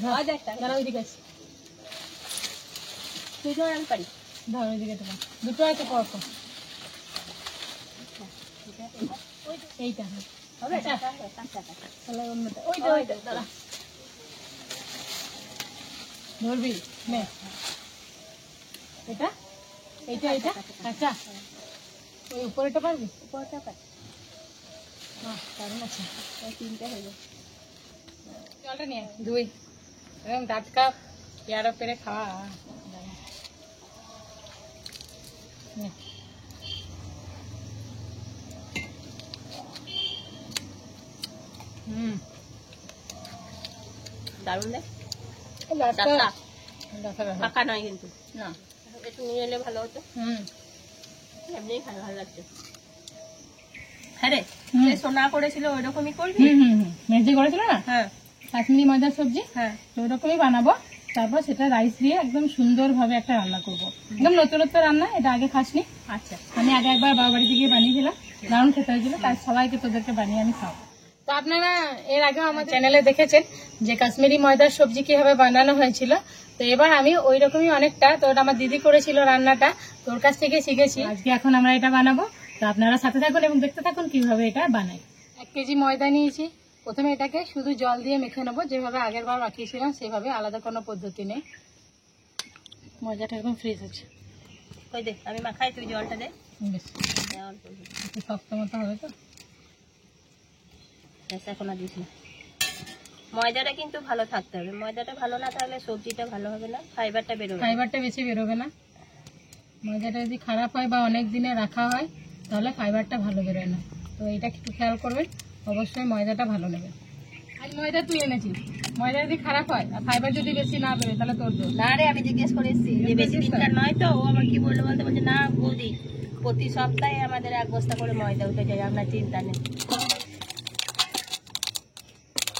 দাঁড়া ওইদিকে আছে তুই ধর আমি পারি ধর ওইদিকে তোমার দুটো আছে পরপর এইটা হবে ওইটা ওইটা দাঁড়া ধরবি নে এটা এইটা এইটা আচ্ছা ওই উপরেটা পারবি উপরটা পার হ্যাঁ দারুণ আছে তিনটে হয়ে যাবে জলটা নিয়ে দুই এরকম টাটকা পেয়ারা পেরে খাওয়া দারুণ দেখ পাকা নয় কিন্তু না একটু নিয়ে এলে ভালো হতো এমনি খাই ভালো লাগছে হ্যাঁ রে সোনা করেছিল ওই রকমই করবি মেজি করেছিল না হ্যাঁ কাশ্মীরি ময়দার সবজি হ্যাঁ ওই রকমই বানাবো তারপর সেটা রাইস দিয়ে একদম সুন্দর ভাবে একটা রান্না করবো একদম নতুনত্ব রান্না এটা আগে খাসনি আচ্ছা আমি আগে একবার বাবা বাড়িতে গিয়ে বানিয়েছিলাম দারুণ খেতে হয়েছিল তাই সবাইকে তোদেরকে বানিয়ে আমি খাবো তো আপনারা এর আগেও আমার চ্যানেলে দেখেছেন যে কাশ্মীরি ময়দার সবজি কিভাবে বানানো হয়েছিল তো এবার আমি ওই রকমই অনেকটা তো ওটা আমার দিদি করেছিল রান্নাটা তোর কাছ থেকে শিখেছি আজকে এখন আমরা এটা বানাবো তো আপনারা সাথে থাকুন এবং দেখতে থাকুন কিভাবে এটা বানাই 1 কেজি ময়দা নিয়েছি প্রথমে এটাকে শুধু জল দিয়ে মেখে নেবো যেভাবে আগের বার রাখিয়েছিলাম সেভাবে আলাদা কোনো পদ্ধতি নেই ময়দাটা একদম ফ্রিজ আছে ওই দে আমি মাখাই তুই জলটা দে বেশ একটু শক্ত মতো হবে তো এখন আর দিস না ময়দাটা কিন্তু ভালো থাকতে হবে ময়দাটা ভালো না থাকলে সবজিটা ভালো হবে না ফাইবারটা বেশি বেরোবে না ময়দাটা যদি খারাপ হয় বা অনেক দিনে রাখা হয় তাহলে ফাইবারটা ভালো বেরোয় না তো এটা একটু খেয়াল করবেন অবশ্যই ময়দাটা ভালো নেবে আজ ময়দা তুই এনেছিস ময়দা যদি খারাপ হয় আর ফাইবার যদি বেশি না বেরোয় তাহলে তোর দোষ না রে আমি জিজ্ঞেস করে এসেছি যে বেশি দিনকার নয় তো ও আবার কি বললো বলছে না বৌদি প্রতি সপ্তাহে আমাদের 1 বস্তা করে ময়দা উঠে যায় আপনার চিন্তা নেই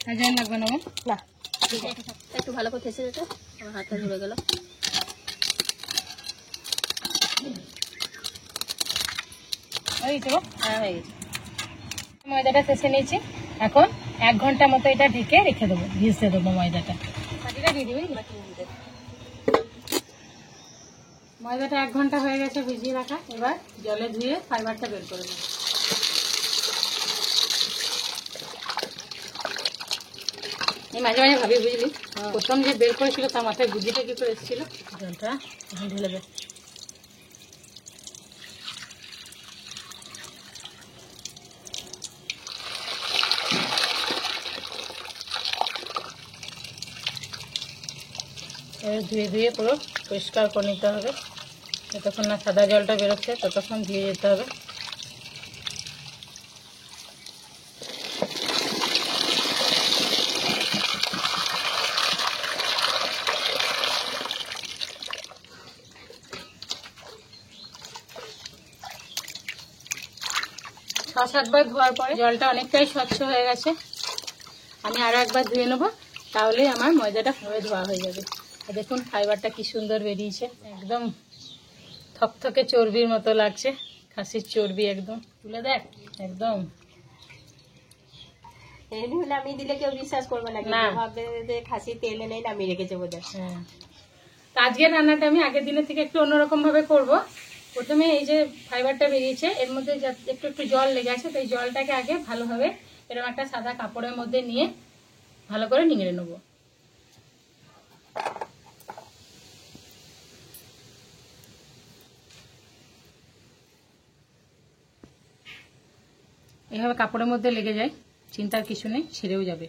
আজকে লাগবে না না একটু ভালো করে ঠেসে যেত আমার হাতটা ধরে গেল এই তো হ্যাঁ হয়ে গেছে ময়দাটা ঠেসে নিয়েছি এখন 1 ঘন্টা মতো এটা ঢেকে রেখে দেবো ভিজতে দেবো ময়দাটা ময়দাটা 1 ঘন্টা হয়ে গেছে ভিজিয়ে রাখা এবার জলে ধুয়ে ফাইবারটা বের করে দেবো মাঝে মাঝে ভাবি বুঝলি প্রথম যে বের করেছিল তার মাথায় বুদ্ধিটা কি করে এসেছিল জলটা এখন ঢেলে দেবে ধুয়ে ধুয়ে পুরো পরিষ্কার করে নিতে হবে যতক্ষণ না সাদা জলটা বেরোচ্ছে ততক্ষণ ধুয়ে যেতে হবে ছ সাতবার ধোয়ার পরে জলটা অনেকটাই স্বচ্ছ হয়ে গেছে আমি আরো একবার ধুয়ে নেবো তাহলেই আমার ময়দাটা ভাবে ধোয়া হয়ে যাবে দেখুন ফাইবারটা কি সুন্দর বেরিয়েছে একদম থকথকে চর্বির মতো লাগছে খাসির চর্বি একদম তুলে দেখ একদম নামিয়ে দিলে কেউ বিশ্বাস করবে না ভাববে যে খাসি তেলে নেই নামিয়ে রেখেছে বোধহয় হ্যাঁ আজকের রান্নাটা আমি আগের দিনের থেকে একটু অন্যরকম ভাবে করবো প্রথমে এই যে ফাইবারটা বেরিয়েছে এর মধ্যে একটু একটু জল লেগে আছে তো এই জলটাকে আগে ভালোভাবে এরকম একটা সাদা কাপড়ের মধ্যে নিয়ে ভালো করে নিংড়ে নেবো এইভাবে কাপড়ের মধ্যে লেগে যায় চিন্তার কিছু নেই ছেড়েও যাবে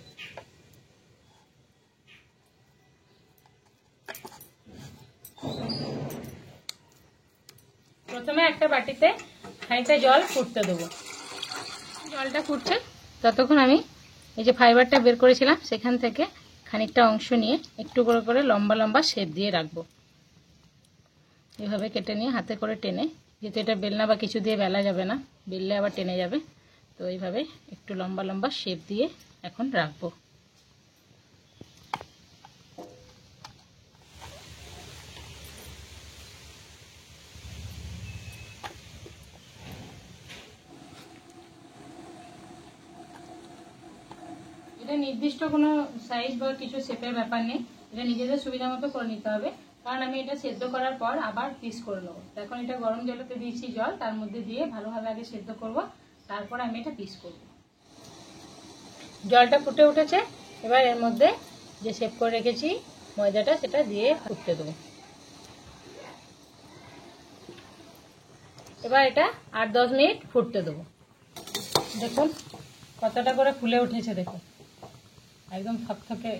প্রথমে একটা বাটিতে খানিকটা জল ফুটতে দেবো জলটা ফুটছে ততক্ষণ আমি এই যে ফাইবারটা বের করেছিলাম সেখান থেকে খানিকটা অংশ নিয়ে একটু করে করে লম্বা লম্বা শেপ দিয়ে রাখবো এভাবে কেটে নিয়ে হাতে করে টেনে যেহেতু এটা বেলনা বা কিছু দিয়ে বেলা যাবে না বেললে আবার টেনে যাবে তো এইভাবে একটু লম্বা লম্বা শেপ দিয়ে এখন রাখবো এটা এটা নির্দিষ্ট কোনো সাইজ বা কিছু শেপের ব্যাপার নেই, এটা নিজেদের সুবিধা মতো করে নিতে হবে। কারণ আমি এটা সেদ্ধ করার পর আবার পিস করে নেবো। এখন এটা গরম জলেতে দিয়েছি জল, তার মধ্যে দিয়ে ভালোভাবে আগে সেদ্ধ করব, তারপর আমি এটা পিস করব। জলটা ফুটে উঠেছে, এবার এর মধ্যে যে শেপ করে রেখেছি ময়দাটা সেটা দিয়ে ফুটতে দেবো। এবার এটা 8-10 মিনিট ফুটতে দেবো। দেখুন কতটা করে ফুলে উঠেছে, দেখুন একদম থকথকে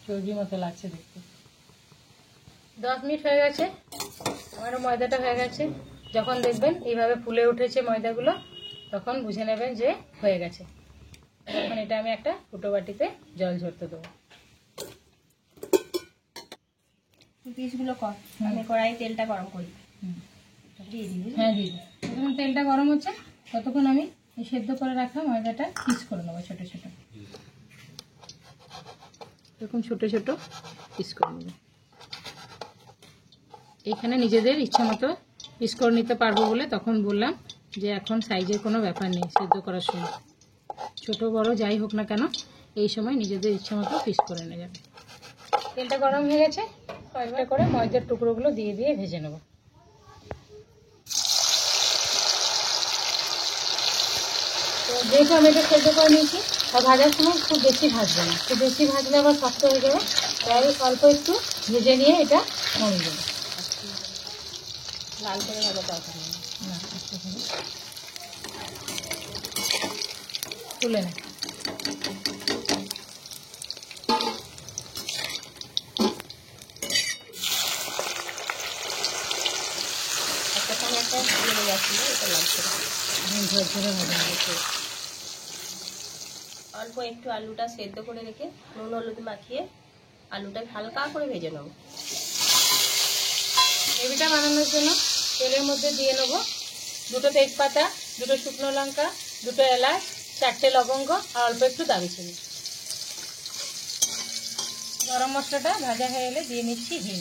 চর্বি মতো লাগছে দেখতে। 10 মিনিট হয়ে গেছে, আমারও ময়দাটা হয়ে গেছে। যখন দেখবেন এইভাবে ফুলে উঠেছে ময়দাগুলো, তখন বুঝে নেবেন যে হয়ে গেছে। এখন এটা আমি একটা ফুটো বাটিতে জল ঝরতে দেবো। পিসগুলো কর, আমি কড়াই তেলটা গরম করি। দিয়ে দিই। হ্যাঁ দিয়ে দিই। যখন তেলটা গরম হচ্ছে ততক্ষণ আমি এই সেদ্ধ করে রাখা ময়দাটা পিস করে নেবো ছোট ছোট। এরকম ছোট ছোট পিস করে নেব। এখানে নিজেদের ইচ্ছা মতো পিস করে নিতে পারবো বলে তখন বললাম যে এখন সাইজের কোনো ব্যাপার নেই। সেদ্ধ করার সময় ছোট বড় যাই হোক না কেন, এই সময় নিজেদের ইচ্ছা মতো পিস করে নেওয়া যাবে। তেলটা গরম হয়ে গেছে, কয়েকটা করে ময়দার টুকরোগুলো দিয়ে দিয়ে ভেজে নেব। তো যেহেতু আমি এটা সেদ্ধ করে নিয়েছি, আর ভাজার সময় খুব বেশি ভাজবে না, খুব বেশি ভাজলে আবার শক্ত হয়ে যাবে। তাই অল্প একটু ভেজে নিয়ে এটা নামিয়ে দেবো। লাল করে ভাজা দরকার নেই, না তুলে না। একটা সময় একটা লেগে যাচ্ছিল, এটা লাগছে ঝরঝরে ভাজা হয়েছে। অল্প একটু আলুটা সেদ্ধ করে রেখে নুন হলুদ মাখিয়ে আলুটা হালকা করে ভেজে নেব। গ্রেভিটা বানানোর জন্য তেলের মধ্যে দিয়ে নেব 2টো তেজপাতা, 2টো শুকনো লঙ্কা, 2টো এলাচ, 4টে লবঙ্গ আর অল্প একটু দারুচিনি। গরম মশলাটা ভাজা হয়ে এলে দিয়ে নিচ্ছি হিং।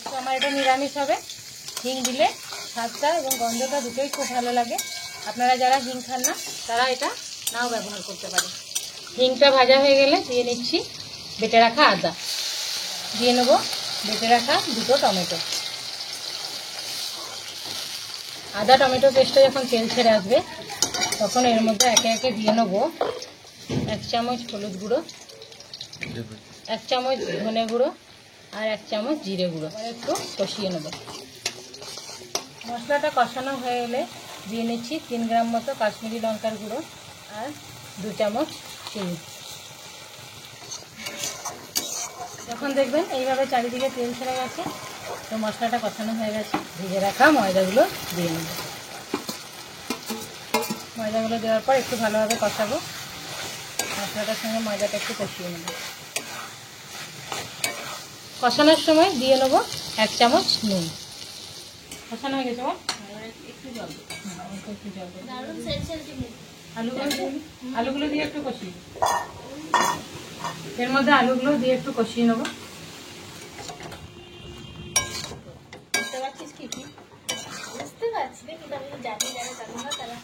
তো আমার এটা নিরামিষ হবে, হিং দিলে স্বাদটা এবং গন্ধটা দুটোই খুব ভালো লাগে। আপনারা যারা হিং খান না তারা এটা নাও ব্যবহার করতে পারেন। হিংটা ভাজা হয়ে গেলে দিয়ে নিচ্ছি বেটে রাখা আদা, দিয়ে নেবো বেটে রাখা 2টো টমেটো। আদা টমেটো পেস্টটা যখন তেল ছেড়ে আসবে তখন এর মধ্যে একে একে দিয়ে নেবো 1 চামচ হলুদ গুঁড়ো, 1 চামচ ধনে গুঁড়ো আর 1 চামচ জিরে গুঁড়ো। একটু কষিয়ে নেব। মশলাটা কষানো হয়ে এলে দিয়ে নিচ্ছি 3 গ্রাম মতো কাশ্মীরি লঙ্কার গুঁড়ো আর 2 চামচ চিনি। যখন দেখবেন এইভাবে চারিদিকে তেল ছেড়ে গেছে, তো মশলাটা কষানো হয়ে গেছে, ভেজে রাখা ময়দাগুলো দিয়ে নেব। ময়দাগুলো দেওয়ার পর একটু ভালোভাবে কষাবো, মশলাটার সঙ্গে ময়দাটা একটু কষিয়ে নেব। কষানোর সময় দিয়ে নেব 1 চামচ নুন। কষানো হয়ে গেছে, একটু জল একটু জল দেবো। দারুণ আলুগুলো দিয়ে একটু কষিয়ে, এর মধ্যে আলুগুলো দিয়ে একটু কষিয়ে নেবো। বুঝতে পারছিস কি কি? বুঝতে পারছি না, কিন্তু আমি জানি যারা জানো না তারা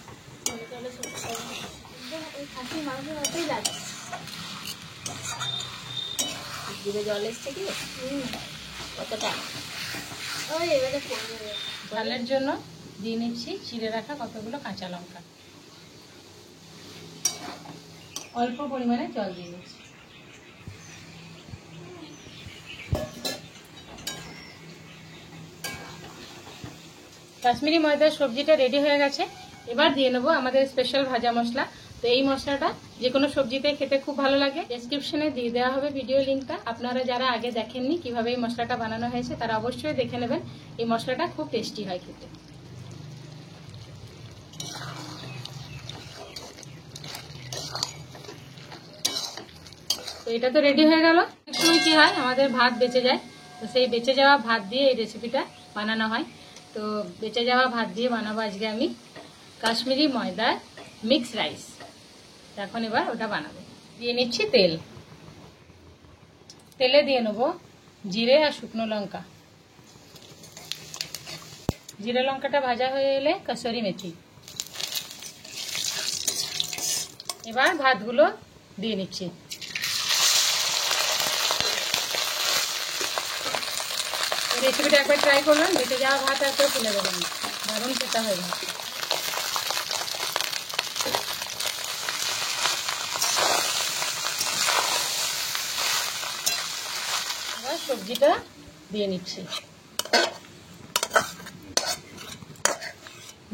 মনে করলে সত্যি একদম ওই খাসির মাংসের মতোই লাগে। জিভে জল এসছে কি? কতটা? ওই এবারে ঝালের জন্য দিয়ে নিচ্ছি চিড়ে রাখা কতগুলো কাঁচা লঙ্কা, অল্প পরিমাণে জল দিয়ে নিচ্ছি। কাশ্মীরি ময়দার সবজিটা রেডি হয়ে গেছে। এবার দিয়ে নেবো আমাদের স্পেশাল ভাজা মশলা। তো এই মশলাটা যে কোনো সবজিতে খেতে খুব ভালো লাগে। ডেসক্রিপশনে দিয়ে দেওয়া হবে ভিডিও লিঙ্কটা। আপনারা যারা আগে দেখেননি কিভাবে এই মশলাটা বানানো হয়েছে তারা অবশ্যই দেখে নেবেন। এই মশলাটা খুব টেস্টি হয় খেতে। তো এটা তো রেডি হয়ে গেল। এক সময় কি হয়, আমাদের ভাত বেঁচে যায়, তো সেই বেঁচে যাওয়া ভাত দিয়ে এই রেসিপিটা বানানো হয়। তো বেঁচে যাওয়া ভাত দিয়ে বানাবো আজকে আমি কাশ্মীরি ময়দার মিক্স রাইস। এখন এবার ওটা বানাবো। দিয়ে নিচ্ছি তেল, তেলে দিয়ে নেবো জিরে আর শুকনো লঙ্কা। জিরে লঙ্কাটা ভাজা হয়ে এলে কসুরি মেথি। এবার ভাতগুলো দিয়ে নিচ্ছি। রেসিপিটা একবার ট্রাই করবেন, বেঁচে যাওয়া ভাত আর কেউ তুলে দেবেন, দারুণ খেতে হয় ভাত। এবার সবজিটা দিয়ে নিচ্ছি,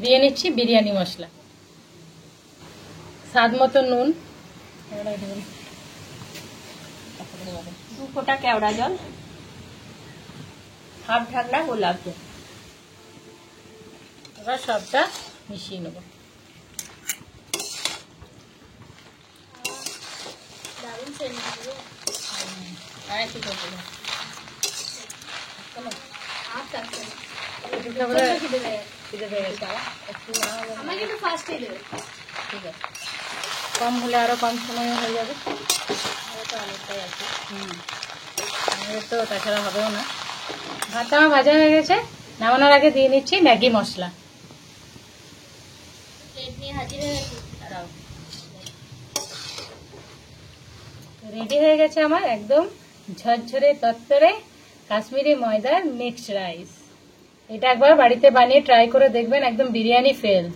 দিয়ে নিচ্ছি বিরিয়ানি মশলা, স্বাদ মতো নুন, 2 ফোঁটা কেওড়া জল, হাফ ঢাকনা গোলাপ জল। এবার সবটা মিশিয়ে নেব। ঠিক আছে, কম হলে আরো কম সময় হয়ে যাবে, অনেকটাই আছে। আমাদের তো তাছাড়া হবেও না। ভাতটা আমার ভাজা হয়ে গেছে, নামানোর আগে দিয়ে নিচ্ছি ম্যাগি মশলা। রেডি হয়ে গেছে আমার একদম ঝরঝরে তরতরে কাশ্মীরি ময়দার মিক্সড রাইস। এটা একবার বাড়িতে বানিয়ে ট্রাই করে দেখবেন, একদম বিরিয়ানি ফেল।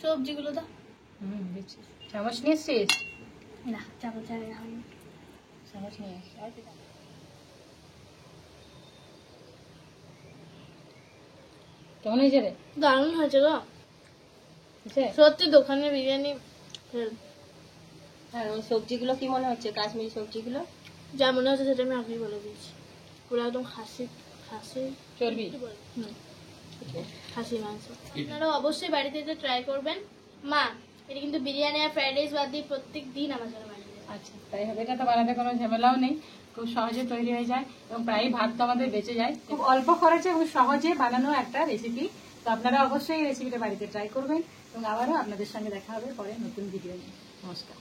সবজিগুলো দাও। চামচ নিয়ে এসছিস? না, চামচ চামচ নিয়ে কেমন হয়েছে রে? দারুণ হয়েছে গো, সত্যি দোকানে বিরিয়ানি। আর ওই সবজিগুলো কি মনে হচ্ছে? কাশ্মীরি সবজিগুলো যা মনে হচ্ছে সেটা আমি আগেই বলে দিয়েছি, পুরো একদম খাসি চর্বি, খাসি মাংস। আপনারা অবশ্যই বাড়িতে যে ট্রাই করবেন। মা, এটা কিন্তু বিরিয়ানি আর ফ্রাইড রাইস বাদ দিয়ে প্রত্যেক দিন আমার জন্য বানিয়ে দেয়। আচ্ছা তাই হবে। এটা তো বানাতে কোনো ঝামেলাও নেই, খুব সহজে তৈরি হয়ে যায় এবং প্রায় ভাত তো আমাদের বেঁচে যায়। খুব অল্প খরচে এবং সহজে বানানো একটা রেসিপি। তো আপনারা অবশ্যই এই রেসিপিটা বাড়িতে ট্রাই করবেন এবং আবারও আপনাদের সঙ্গে দেখা হবে পরে নতুন ভিডিও নিয়ে। নমস্কার।